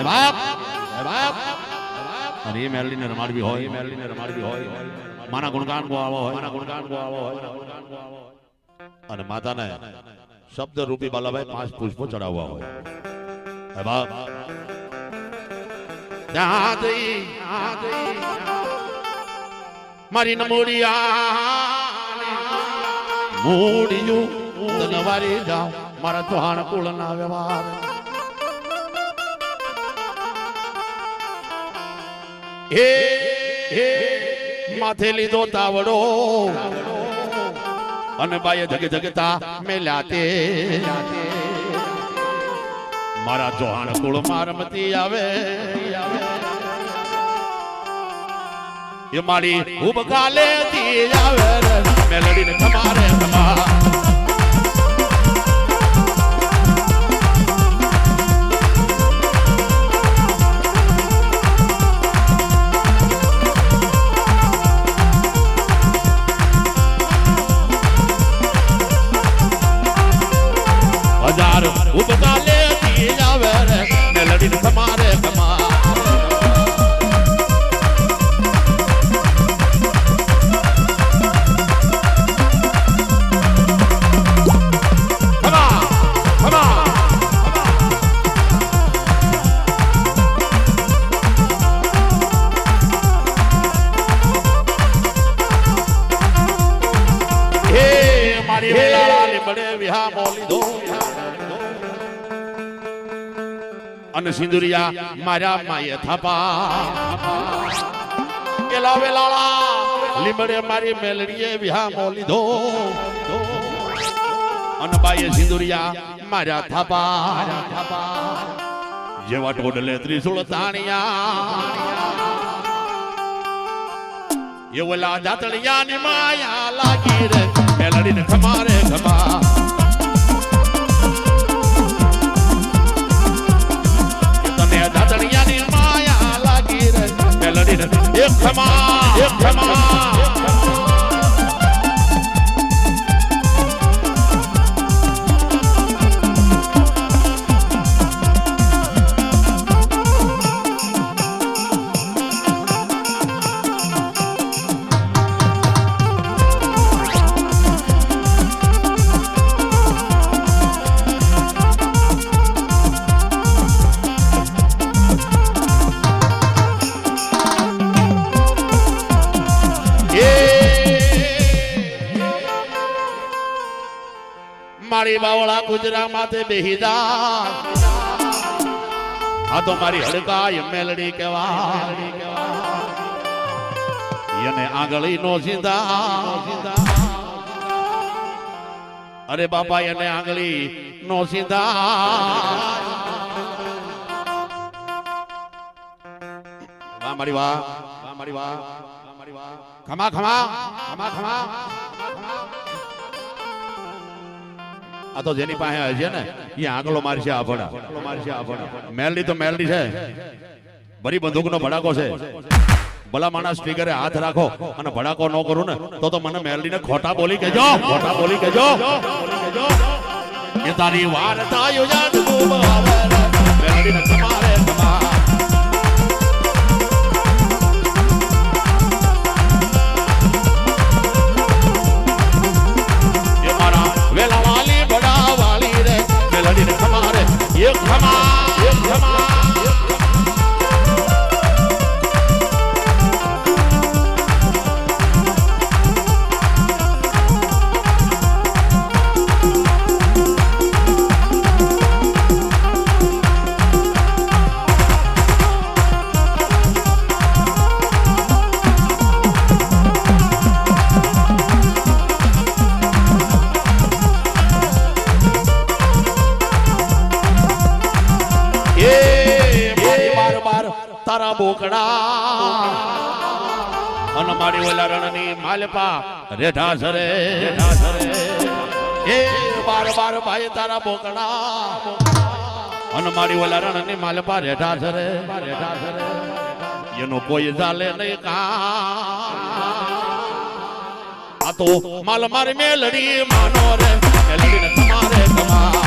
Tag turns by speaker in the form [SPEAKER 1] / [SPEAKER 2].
[SPEAKER 1] બાપ અરે મેલડીને રમાડવી હોય માના ગુણગાન ગાવો હોય અને માતાને શબ્દ રૂપી બાલાભાઈ 5 પુષ્પો ચડાવવા હોય બાપ ત્યાં જઈ મારી મૂડિયું તનવારી જાઉં મારા ચૌહાણ કુળના વ્યવહાર હે માથે લીધો તાવડો અને બાએ જગતા મેલ્યા તે મારા ચૌહાણ કુળ મારમતી આવે એ મારી ઉબકાલે થી આવે મેલડીને તમારે તમા ઉબકાલે થી આવે મેલડીને તમારે તમા અને સિંદુરિયા મારા માયે થાપા કેલા વેલાળા લીમડે મારી મેલડીએ વિહામો લીધો અને બાયે સિંદુરિયા મારા થાપા જેવા ટોડલે ત્રિશુળ તાણિયા એવલા જાતળિયા ની માયા લાગી રે મેલડીને ખમારે ખમા દાતણિયાની માયા લાગી રે મેલડીને એક ખમા મારી બાવળા ગુજરા માથે બેહીદા આ તો મારી હડકાય મેલડી કેવા એને આંગળી નો સીધા અરે બાપા એને આંગળી નો સીધા વાહ મારી વાહ ખમા ખમા ખમા ખમા આ તો જેની પાસે છે ને એ આંગળો મારશે આભડા મેલડી તો મેલડી છે ભરી બંદૂકનો ભડાકો છે ભલા માણસ સ્પીકરે હાથ રાખો અને ભડાકો ન કરું ને તો મને મેલડીને ખોટા બોલી કેજો એ તારી વાર્તા યોજાન ખૂબ આવે મેલડીને તમારે તમારે તારા બોકડા અને મારી ઓલા રણની માલપા રેઠા સરે એ બાર ભાઈ તારા બોકડા અને મારી ઓલા રણની માલપા રેઠા સરે એનો કોઈ ચાલે નહીં આ તો માલ મારી મેલડી માનો રે મેલડીને તમારે તમારે